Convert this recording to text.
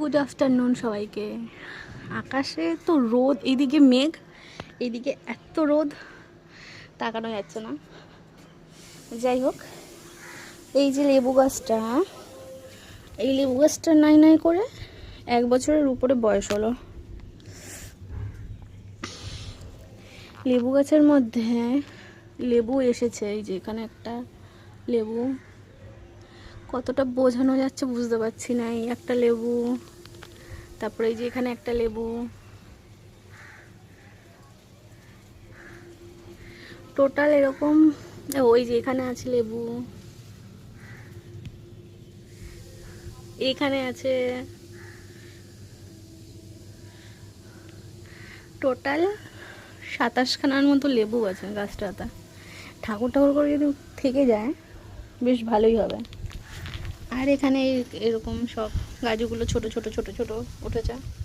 Good afternoon সবাইকে। আকাশে তো রোদ, এইদিকে মেঘ, এইদিকে এত রোদ, তাকানো যাচ্ছে না। যাই হোক, এই যে লেবু গাছটা, এই লেবু গাছটা নাই নাই করে 1 বছরের উপরে বয়স হলো। লেবু গাছের মধ্যে লেবু এসেছে, এই যে এখানে একটা লেবু, কতটা বোঝানো যাচ্ছে বুঝতে পারছি না। এই একটা লেবু, তারপরে এই যে এখানে একটা লেবু, টোটাল এরকম। ওই যে এখানে আছে লেবু, এখানে আছে, টোটাল 27খানার মতো লেবু আছে গাছটাতে। ঠাকুর ঠাকুর করে যদি থেকে যায় বেশ ভালোই হবে। আর এখানে এরকম সব গাছগুলো ছোট ছোট ছোট ছোট উঠেছে।